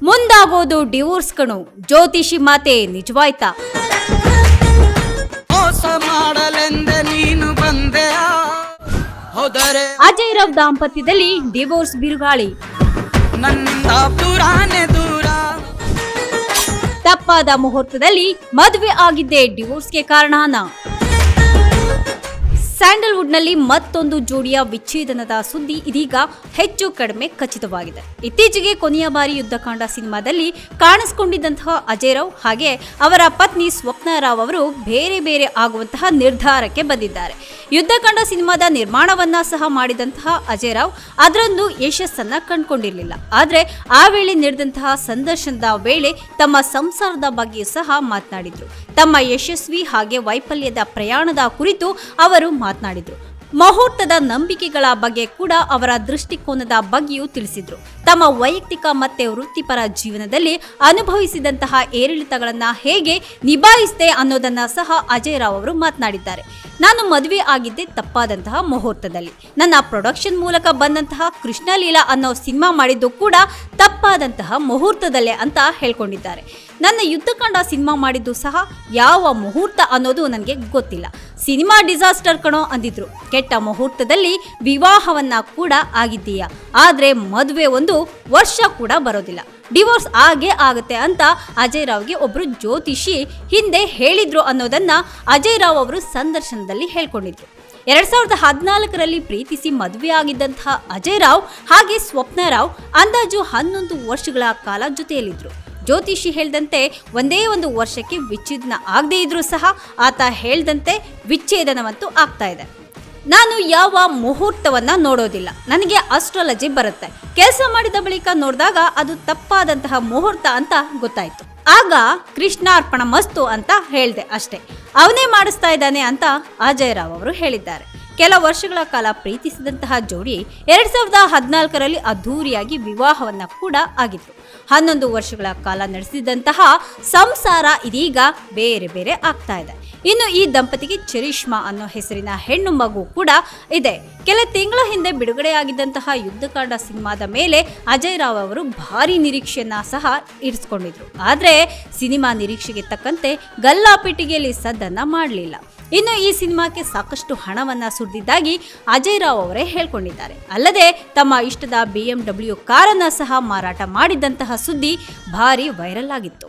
ಮುಂದಾಗೋದು divorce ಕಣು, ಜ್ಯೋತಿಷಿ ಮಾತೆ ನಿಜವಾಯ್ತಾ? ಅಜಯ್ ರಾವ್ ದಾಂಪತ್ಯದಲ್ಲಿ ಡಿವೋರ್ಸ್ ಬಿರುಗಾಳಿ. ತಪ್ಪಾದ ಮುಹೂರ್ತದಲ್ಲಿ ಮದುವೆ ಆಗಿದ್ದೇ ಡಿವೋರ್ಸ್ಗೆ ಕಾರಣನಾ? ಸ್ಯಾಂಡಲ್ವುಡ್ ನಲ್ಲಿ ಮತ್ತೊಂದು ಜೋಡಿಯ ವಿಚ್ಛೇದನದ ಸುದ್ದಿ ಇದೀಗ ಹೆಚ್ಚು ಕಡಿಮೆ ಖಚಿತವಾಗಿದೆ. ಇತ್ತೀಚೆಗೆ ಕೊನೆಯ ಬಾರಿ ಯುದ್ಧಕಾಂಡ ಸಿನಿಮಾದಲ್ಲಿ ಕಾಣಿಸಿಕೊಂಡಿದ್ದಂತಹ ಅಜಯ್ ರಾವ್ ಹಾಗೆ ಅವರ ಪತ್ನಿ ಸ್ವಪ್ನ ರಾವ್ ಅವರು ಬೇರೆ ಬೇರೆ ಆಗುವಂತಹ ನಿರ್ಧಾರಕ್ಕೆ ಬಂದಿದ್ದಾರೆ. ಯುದ್ಧಕಾಂಡ ಸಿನಿಮಾದ ನಿರ್ಮಾಣವನ್ನ ಸಹ ಮಾಡಿದಂತಹ ಅಜಯ್ ರಾವ್ ಅದರಲ್ಲೂ ಯಶಸ್ಸನ್ನ ಕಂಡುಕೊಂಡಿರಲಿಲ್ಲ. ಆದ್ರೆ ಆ ವೇಳೆ ನಡೆದಂತಹ ಸಂದರ್ಶನದ ವೇಳೆ ತಮ್ಮ ಸಂಸಾರದ ಬಗ್ಗೆ ಸಹ ಮಾತನಾಡಿದ್ರು. ತಮ್ಮ ಯಶಸ್ವಿ ಹಾಗೆ ವೈಫಲ್ಯದ ಪ್ರಯಾಣದ ಕುರಿತು ಅವರು ಮಾತನಾಡಿದ್ರು. ಮುಹೂರ್ತದ ನಂಬಿಕೆಗಳ ಬಗ್ಗೆ ಕೂಡ ಅವರ ದೃಷ್ಟಿಕೋನದ ಬಗ್ಗೆಯೂ ತಿಳಿಸಿದ್ರು. ತಮ್ಮ ವೈಯಕ್ತಿಕ ಮತ್ತೆ ವೃತ್ತಿಪರ ಜೀವನದಲ್ಲಿ ಅನುಭವಿಸಿದಂತಹ ಏರಿಳಿತಗಳನ್ನ ಹೇಗೆ ನಿಭಾಯಿಸಿದೆ ಅನ್ನೋದನ್ನ ಸಹ ಅಜಯ್ ರಾವ್ ಅವರು ಮಾತನಾಡಿದ್ದಾರೆ. ನಾನು ಮದುವೆ ಆಗಿದ್ದೆ ತಪ್ಪಾದಂತಹ ಮುಹೂರ್ತದಲ್ಲಿ. ನನ್ನ ಪ್ರೊಡಕ್ಷನ್ ಮೂಲಕ ಬಂದಂತಹ ಕೃಷ್ಣ ಲೀಲಾ ಅನ್ನೋ ಸಿನಿಮಾ ಮಾಡಿದ್ದು ಕೂಡ ತಪ್ಪಾದಂತಹ ಮುಹೂರ್ತದಲ್ಲೇ ಅಂತ ಹೇಳ್ಕೊಂಡಿದ್ದಾರೆ. ನನ್ನ ಯುದ್ಧಕಾಂಡ ಸಿನಿಮಾ ಮಾಡಿದ್ದು ಸಹ ಯಾವ ಮುಹೂರ್ತ ಅನ್ನೋದು ನನಗೆ ಗೊತ್ತಿಲ್ಲ. ಸಿನಿಮಾ ಡಿಸಾಸ್ಟರ್ ಕಣೋ ಅಂದಿದ್ರು. ಕೆಟ್ಟ ಮುಹೂರ್ತದಲ್ಲಿ ವಿವಾಹವನ್ನ ಕೂಡ ಆಗಿದ್ದೀಯಾ, ಆದ್ರೆ ಮದುವೆ 1 ವರ್ಷ ಕೂಡ ಬರೋದಿಲ್ಲ, ಡಿವೋರ್ಸ್ ಆಗೇ ಆಗುತ್ತೆ ಅಂತ ಅಜಯ್ ರಾವ್ಗೆ ಒಬ್ರು ಜ್ಯೋತಿಷಿ ಹಿಂದೆ ಹೇಳಿದ್ರು ಅನ್ನೋದನ್ನ ಅಜಯ್ ರಾವ್ ಅವರು ಸಂದರ್ಶನದಲ್ಲಿ ಹೇಳ್ಕೊಂಡಿದ್ರು. 2014ರಲ್ಲಿ ಪ್ರೀತಿಸಿ ಮದುವೆ ಆಗಿದ್ದಂತಹ ಅಜಯ್ ರಾವ್ ಹಾಗೆ ಸ್ವಪ್ನ ರಾವ್ ಅಂದಾಜು 11 ವರ್ಷಗಳ ಕಾಲ ಜೊತೆಯಲ್ಲಿದ್ರು. ಜ್ಯೋತಿಷಿ ಹೇಳ್ದಂತೆ ಒಂದೇ 1 ವರ್ಷಕ್ಕೆ ವಿಚ್ಛೇದನ ಆಗದೇ ಇದ್ರೂ ಸಹ ಆತ ಹೇಳ್ದಂತೆ ವಿಚ್ಛೇದನವಂತೂ ಆಗ್ತಾ ಇದೆ. ನಾನು ಯಾವ ಮುಹೂರ್ತವನ್ನ ನೋಡೋದಿಲ್ಲ, ನನಗೆ ಅಸ್ಟ್ರಾಲಜಿ ಬರುತ್ತೆ. ಕೆಲಸ ಮಾಡಿದ ಬಳಿಕ ನೋಡಿದಾಗ ಅದು ತಪ್ಪಾದಂತಹ ಮುಹೂರ್ತ ಅಂತ ಗೊತ್ತಾಯ್ತು. ಆಗ ಕೃಷ್ಣಾರ್ಪಣ ಮಸ್ತು ಅಂತ ಹೇಳ್ದೆ ಅಷ್ಟೇ. ಅವನೇ ಮಾಡಿಸ್ತಾ ಇದ್ದಾನೆ ಅಂತ ಅಜಯ್ ರಾವ್ ಅವರು ಹೇಳಿದ್ದಾರೆ. ಕೆಲ ವರ್ಷಗಳ ಕಾಲ ಪ್ರೀತಿಸಿದಂತಹ ಜೋಡಿ 2014ರಲ್ಲಿ ಅದ್ಧೂರಿಯಾಗಿ ವಿವಾಹವನ್ನ ಕೂಡ ಆಗಿತ್ತು. 11 ವರ್ಷಗಳ ಕಾಲ ನಡೆಸಿದಂತಹ ಸಂಸಾರ ಇದೀಗ ಬೇರೆ ಬೇರೆ ಆಗ್ತಾ ಇದೆ. ಇನ್ನು ಈ ದಂಪತಿಗೆ ಚರಿಷ್ಮಾ ಅನ್ನೋ ಹೆಸರಿನ ಹೆಣ್ಣು ಮಗು ಕೂಡ ಇದೆ. ಕೆಲ ತಿಂಗಳ ಹಿಂದೆ ಬಿಡುಗಡೆಯಾಗಿದ್ದಂತಹ ಯುದ್ಧಕಾಂಡ ಸಿನಿಮಾದ ಮೇಲೆ ಅಜಯ್ ರಾವ್ ಅವರು ಭಾರಿ ನಿರೀಕ್ಷೆಯನ್ನ ಸಹ ಇರಿಸಿಕೊಂಡಿದ್ರು. ಆದ್ರೆ ಸಿನಿಮಾ ನಿರೀಕ್ಷೆಗೆ ತಕ್ಕಂತೆ ಗಲ್ಲಾಪೆಟ್ಟಿಗೆಯಲ್ಲಿ ಸದ್ದನ್ನ ಮಾಡಲಿಲ್ಲ. ಇನ್ನು ಈ ಸಿನಿಮಾಕ್ಕೆ ಸಾಕಷ್ಟು ಹಣವನ್ನ ಸುರಿದಿದ್ದಾಗಿ ಅಜಯ್ ರಾವ್ ಅವರೇ ಹೇಳ್ಕೊಂಡಿದ್ದಾರೆ. ಅಲ್ಲದೆ ತಮ್ಮ ಇಷ್ಟದ BMW ಕಾರನ್ನ ಸಹ ಮಾರಾಟ ಮಾಡಿದಂತಹ ಸುದ್ದಿ ಭಾರಿ ವೈರಲ್ ಆಗಿತ್ತು.